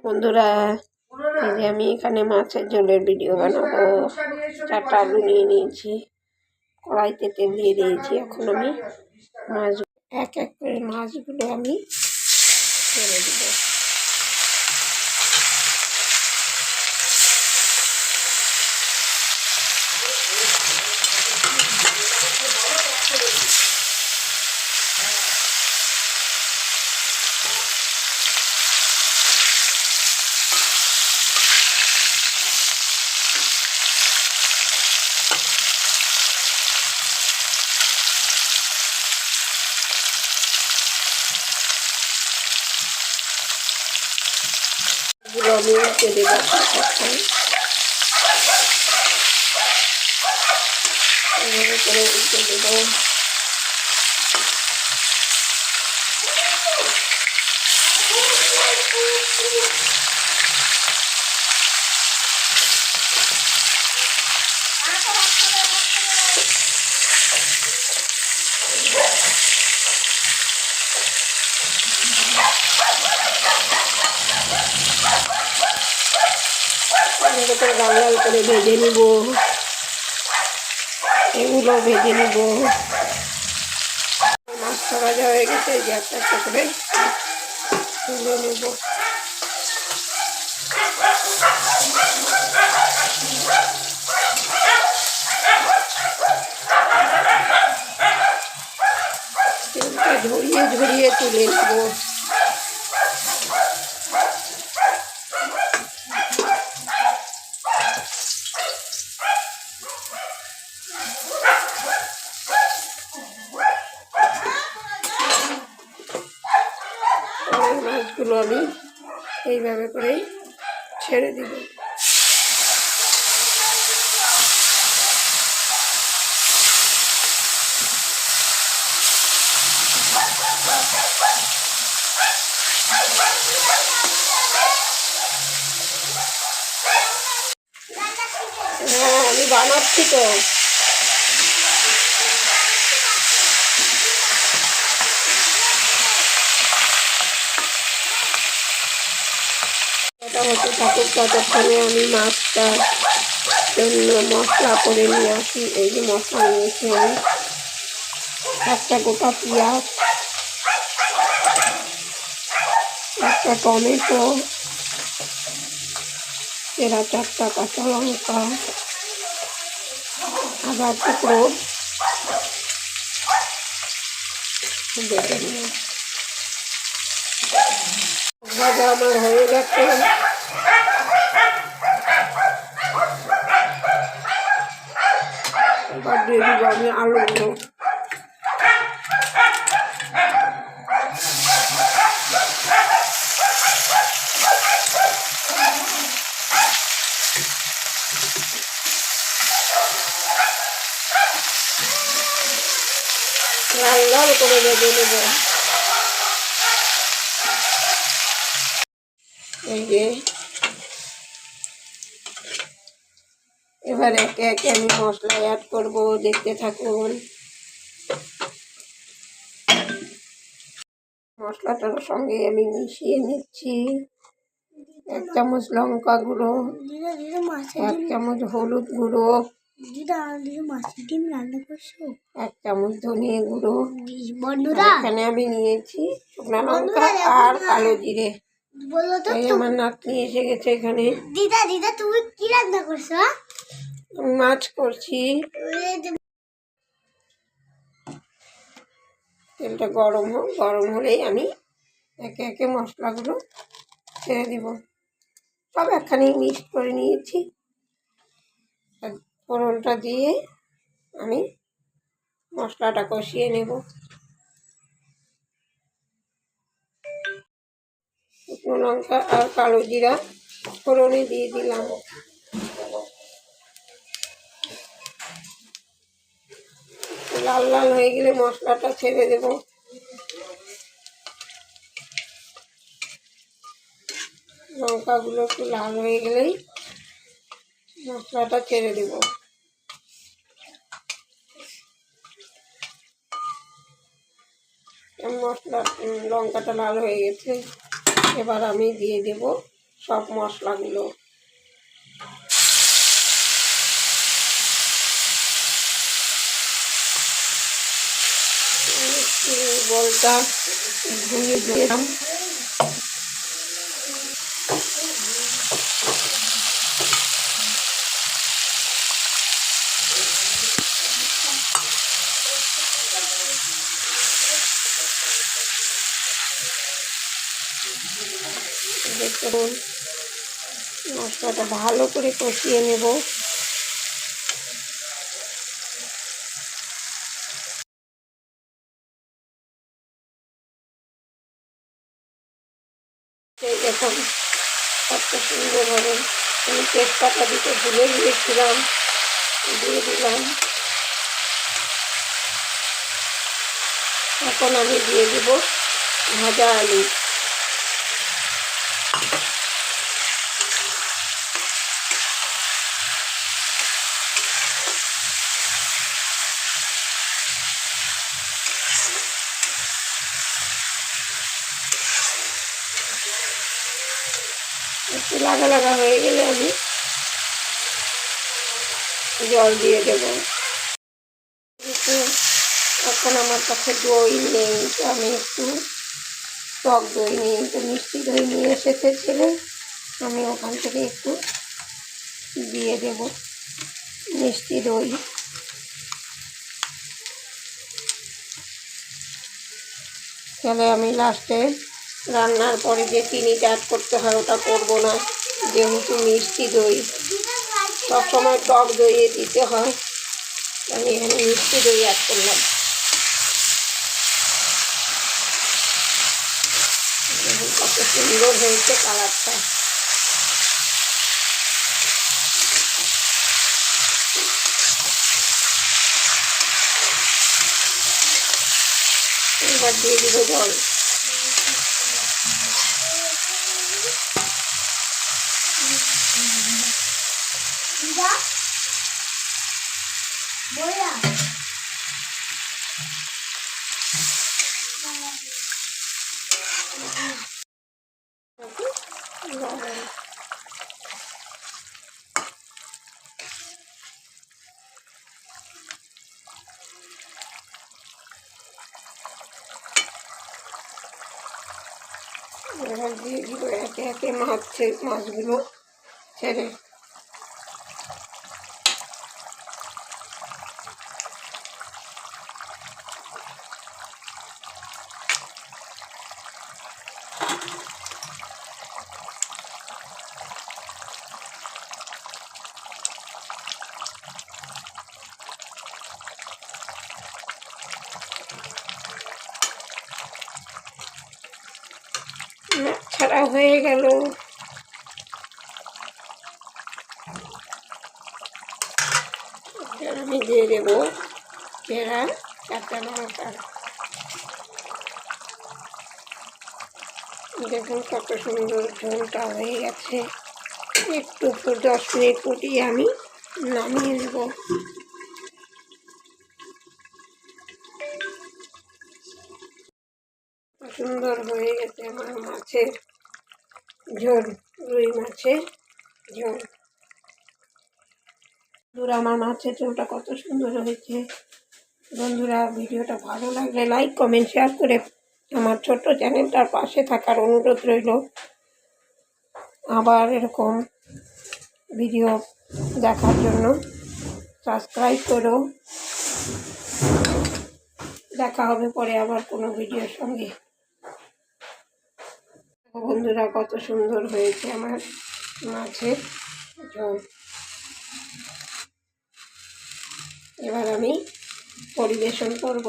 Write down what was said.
বন্ধুরা, এই যে আমি এখানে মাছের ঝোলের ভিডিও বানাবো। 4টা আলু নিয়ে নিয়েছি, কড়াইতে তেল দিয়ে দিয়েছি। এখন আমি মাছ এক এক করে মাছগুলো আমি ছেড়ে দেবো। আমি উল্টে দেবো, এভাবে করে উল্টে দেবো। লাল লাল করে ভেজে নিব, এগুলো ভেজে নিব। মাছটা ভাজা হয়ে গেছে, যে একটা একটা করে তুলে নেব। তেলটা ঝরিয়ে ঝরিয়ে তুলে নেব। মাছগুলো আমি এইভাবে করেই ছেড়ে দিব। হ্যাঁ, আমি বানাচ্ছি তো। এটা হতে থাকুক, ততক্ষণে আমি মাছটার জন্য মশলা করে নিয়ে আসি। এই যে মশলা নিয়েছি আমি, একটা গোটা পেঁয়াজ, একটা টমেটো, এরা 4টা কাঁচা লঙ্কা, আদা টুকরো বেটে নিয়ে ভাজা আমার হয়ে গেছে। এবার দিয়ে দিব আমি আলুগুলো। লাল লাল করে ভেজে নেব। এই যে এবার একে একে আমি মশলা অ্যাড করব, দেখতে থাকুন। মশলাটার সঙ্গে আমি মিশিয়ে নিচ্ছি। 1 চামচ লঙ্কা গুঁড়ো, 1 চামচ হলুদ গুঁড়ো, 1 চামচ ধনিয়া গুঁড়ো। এখানে আমি নিয়েছি শুকনো লঙ্কা আর কালো জিরে। আমার নাতনি এসে গেছে এখানে। দিদা তুমি কি রান্না করছো? আমি মাছ করছি। তেলটা গরম হোক, গরম হলেই আমি একে একে মশলাগুলো ছেড়ে দিব। সব একখানে মিক্সড করে নিয়েছি। ফোড়নটা দিয়ে আমি মশলাটা কষিয়ে নেব। শুকনো লঙ্কা আর কালো জিরা ফোড়নে দিয়ে দিলাম। লাল লাল হয়ে গেলে মশলাটা ছেড়ে দেব। লঙ্কাগুলো একটু লাল হয়ে গেলেই মশলাটা ছেড়ে দেব। মশলা লঙ্কাটা লাল হয়ে গেছে, এবার আমি দিয়ে দেব সব মশলাগুলো। বলটা ধুয়ে দিলাম। দেখুন মশলাটা ভালো করে কষিয়ে নেব। এই দেখুন কত সুন্দরভাবে আমি তেজপাতা দিতে ভুলে গিয়েছিলাম, দিয়ে দিলাম। এখন আমি দিয়ে দেব ভাজা আলু। একটু লাগা লাগা হয়ে গেলে আমি জল দিয়ে দেব। এখন আমার কাছে দই নেই, তো আমি একটু টক দই নিয়ে, তো মিষ্টি দই নিয়ে এসেছে ছেলে, আমি ওখান থেকে একটু দিয়ে দেব মিষ্টি দই। তাহলে আমি লাস্টে রান্নার পরে যে চিনিটা অ্যাড করতে হয় ওটা করবো না, যেহেতু মিষ্টি দই সবসময় টক দইয়ে দিতে হয়, আমি এখানে মিষ্টি দই অ্যাড করলাম। কত সুন্দর হয়েছে কালারটা। এবার দিয়ে দিব জল। এবার দিয়ে দিব একে একে মাছগুলো ছেড়ে। ছাড়া হয়ে গেল। আমি দিয়ে দেব চেরা কাঁচা লঙ্কা। দেখুন কত সুন্দর ঝোলটা হয়ে গেছে। একটু 10 মিনিট ফুটিয়ে আমি নামিয়ে নেব। সুন্দর হয়ে গেছে আমার মাছের ঝোল, রুই মাছের ঝোল। বন্ধুরা আমার মাছের ঝোলটা কত সুন্দর হয়েছে। বন্ধুরা ভিডিওটা ভালো লাগলে লাইক কমেন্ট শেয়ার করে আমার ছোট্ট চ্যানেলটার পাশে থাকার অনুরোধ রইল। আবার এরকম ভিডিও দেখার জন্য সাবস্ক্রাইব করো। দেখা হবে পরে আবার কোনো ভিডিওর সঙ্গে। বন্ধুরা কত সুন্দর হয়েছে আমার মাছের ঝোল। এবার আমি পরিবেশন করব।